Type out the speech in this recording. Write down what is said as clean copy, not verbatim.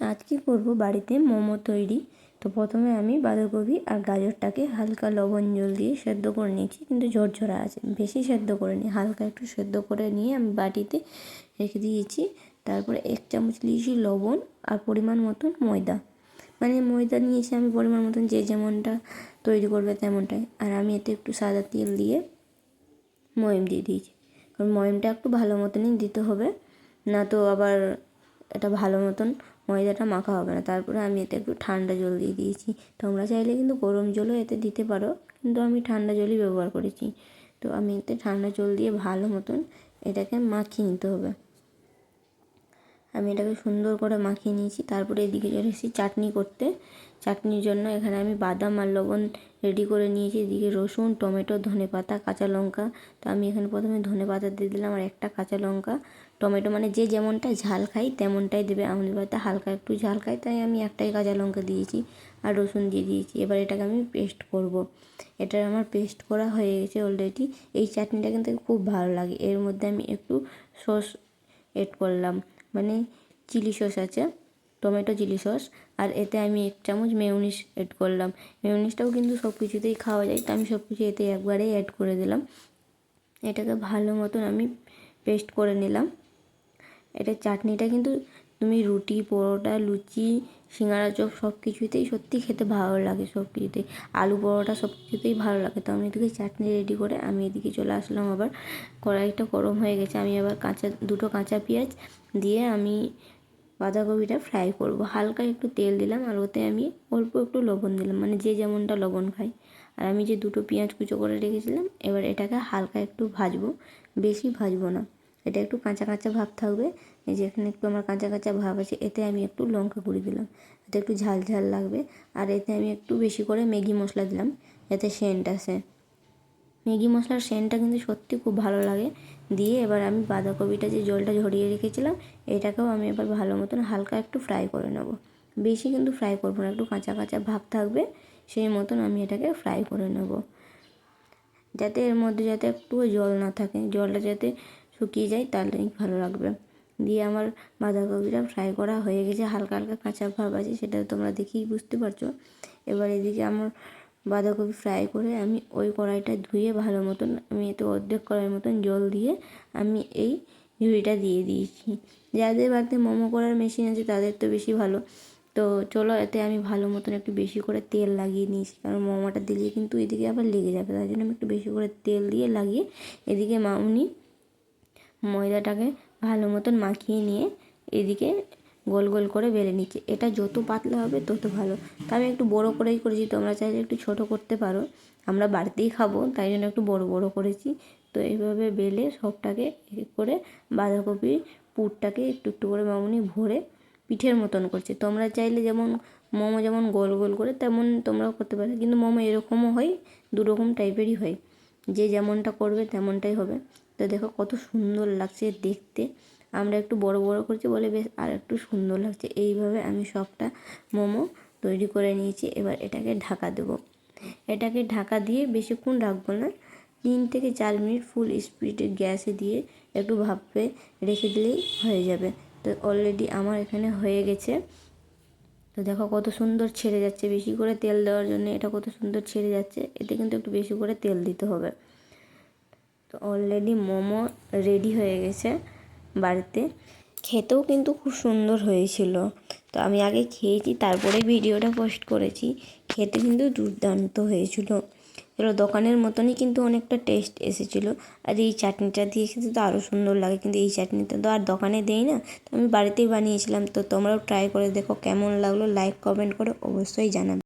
আজকে করব বাড়িতে মোমো তৈরি। তো প্রথমে আমি বাঁধাকপি আর গাজরটাকে হালকা লবণ জল দিয়ে সেদ্ধ করে নিয়েছি, কিন্তু ঝরঝরা আছে, বেশি সেদ্ধ করে নিই, হালকা একটু সেদ্ধ করে নিয়ে আমি বাটিতে রেখে দিয়েছি। তারপরে 1 চামচ নিয়েছি লবণ আর পরিমাণ মতন ময়দা, মানে ময়দা নিয়েছি আমি পরিমাণ মতন, যে যেমনটা তৈরি করবে তেমনটাই। আর আমি এতে একটু সাদা তেল দিয়ে ময়ম দিয়ে দিয়েছি, কারণ ময়মটা একটু ভালো মতনই দিতে হবে, না তো আবার এটা ভালো মতন ময়দাটা মাখা হবে না। তারপরে আমি এতে একটু ঠান্ডা জল দিয়ে দিয়েছি। তোমরা চাইলে কিন্তু গরম জলও এতে দিতে পারো, কিন্তু আমি ঠান্ডা জলই ব্যবহার করেছি। তো আমি এতে ঠান্ডা জল দিয়ে ভালো মতন এটাকে মাখিয়ে নিতে হবে। আমি এটাকে সুন্দর করে মাখিয়ে নিয়েছি। তারপরে এদিকে চলে এসেছি চাটনি করতে। চাটনির জন্য এখানে আমি বাদাম আর লবণ রেডি করে নিয়েছি। এদিকে রসুন, টমেটো, ধনেপাতা, কাঁচা লঙ্কা। তো আমি এখানে প্রথমে ধনেপাতা দিয়ে দিলাম আর একটা কাঁচা লঙ্কা। টমেটো মানে যে যেমনটা ঝাল খাই তেমনটাই দেবে। আমাদের বাড়িতে হালকা একটু ঝাল খাই, তাই আমি একটাই কাঁচা লঙ্কা দিয়েছি আর রসুন দিয়ে দিয়েছি। এবার এটাকে আমি পেস্ট করব। এটা আমার পেস্ট করা হয়ে গেছে অলরেডি। এই চাটনিটা কিন্তু খুব ভালো লাগে। এর মধ্যে আমি একটু সস এড করলাম, মানে চিলি সস আছে, টমেটো চিলি সস। আর এতে আমি 1 চামচ মেয়োনিজ এড করলাম। মেয়োনিজটাও কিন্তু সব কিছুতেই খাওয়া যায়, তো আমি সব কিছু এতে একবারেই অ্যাড করে দিলাম। এটাকে ভালো মতন আমি পেস্ট করে নিলাম। এটা চাটনিটা কিন্তু তুমি রুটি, পরোটা, লুচি, সিঙ্গাড়া, চপ সব কিছুতেই সত্যি খেতে ভালো লাগে, সব কিছুতেই, আলু পরোটা সব কিছুতেই ভালো লাগে। তো আমি এদিকে চাটনি রেডি করে আমি এদিকে চলে আসলাম। আবার কড়াইটা গরম হয়ে গেছে, আমি আবার দুটো কাঁচা পেঁয়াজ দিয়ে আমি বাঁধাকপিটা ফ্রাই করব। হালকা একটু তেল দিলাম আর ওতে আমি অল্প একটু লবণ দিলাম, মানে যে যেমনটা লবণ খাই। আর আমি যে দুটো পেঁয়াজ কুচো করে রেখেছিলাম, এবার এটাকে হালকা একটু ভাজবো, বেশি ভাজবো না, এটা একটু কাঁচা কাঁচা ভাব থাকবে। এই যে এখানে একটু আমার কাঁচা কাঁচা ভাব আছে, এতে আমি একটু লঙ্কা গুঁড়ি দিলাম, এতে একটু ঝাল ঝাল লাগবে। আর এতে আমি একটু বেশি করে ম্যাগি মশলা দিলাম, যাতে সেন্ট আসে। ম্যাগি মশলার সেন্টটা কিন্তু সত্যি খুব ভালো লাগে। দিয়ে এবার আমি বাঁধাকপিটা যে জলটা ঝরিয়ে রেখেছিলাম, এটাকেও আমি এবার ভালো মতন হালকা একটু ফ্রাই করে নেব। বেশি কিন্তু ফ্রাই করবো না, একটু কাঁচা কাঁচা ভাব থাকবে, সেই মতন আমি এটাকে ফ্রাই করে নেব, যাতে এর মধ্যে যাতে একটুও জল না থাকে, জলটা যাতে শুকিয়ে যায়, তাহলেই ভালো লাগবে। দিয়ে আমার বাঁধাকপিটা ফ্রাই করা হয়ে গেছে, হালকা হালকা কাঁচা ভাব আছে, সেটা তোমরা দেখেই বুঝতে পারছো। এবার এদিকে আমার বাঁধাকপি ফ্রাই করে আমি ওই কড়াইটা ধুয়ে ভালো মতন আমি এতে অর্ধেক কড়াইয়ের মতন জল দিয়ে আমি এই ঝুড়িটা দিয়ে দিয়েছি। যাদের বাড়িতে মোমো করার মেশিন আছে তাদের তো বেশি ভালো। তো চলো, এতে আমি ভালো মতন একটু বেশি করে তেল লাগিয়ে নিয়েছি, কারণ মোমোটা দিলে কিন্তু এদিকে আবার লেগে যাবে, তাই জন্য আমি একটু বেশি করে তেল দিয়ে লাগিয়ে এদিকে মামুনি ময়দাটাকে ভালো মতন মাখিয়ে নিয়ে এদিকে গোল গোল করে বেলে নিচ্ছি। এটা যত পাতলা হবে তত ভালো। তো আমি একটু বড় করেই করেছি, তোমরা চাইলে একটু ছোট করতে পারো, আমরা বাড়িতেই খাবো তাই জন্য একটু বড় বড় করেছি। তো এইভাবে বেলে সবটাকে এক করে বাঁধাকপির পুরটাকে একটু একটু করে মামুনি ভরে পিঠের মতন করছে। তোমরা চাইলে যেমন মোমো যেমন গোল গোল করে তেমন তোমরাও করতে পারো, কিন্তু মোমো এরকমও হয়, দুরকম টাইপেরই হয়, যে যেমনটা করবে তেমনটাই হবে। তো দেখো কত সুন্দর লাগছে দেখতে। আমরা একটু বড় বড় করছি বলে বেশ আর একটু সুন্দর লাগছে। এইভাবে আমি সবটা মোমো তৈরি করে নিয়েছি। এবার এটাকে ঢাকা দেবো। এটাকে ঢাকা দিয়ে বেশিক্ষণ রাখবো না, 3 থেকে 4 মিনিট ফুল স্পিডে গ্যাসে দিয়ে একটু ভাপে রেখে দিলেই হয়ে যাবে। তো অলরেডি আমার এখানে হয়ে গেছে। তো দেখো কত সুন্দর ছেড়ে যাচ্ছে, বেশি করে তেল দেওয়ার জন্য এটা কত সুন্দর ছেড়ে যাচ্ছে। এতে কিন্তু একটু বেশি করে তেল দিতে হবে। তো অলরেডি মোমো রেডি হয়ে গেছে বাড়িতে। খেতেও কিন্তু খুব সুন্দর হয়েছিল। তো আমি আগে খেয়েছি, তারপরে ভিডিওটা পোস্ট করেছি। খেতে কিন্তু দুর্দান্ত হয়েছিল, এগুলো দোকানের মতনই কিন্তু অনেকটা টেস্ট এসেছিলো। আর এই চাটনিটা দিয়ে খেতে তো আরও সুন্দর লাগে, কিন্তু এই চাটনিটা তো আর দোকানে দেই না, তো আমি বাড়িতেই বানিয়েছিলাম। তো তোমরাও ট্রাই করে দেখো কেমন লাগলো, লাইক কমেন্ট করে অবশ্যই জানাবে।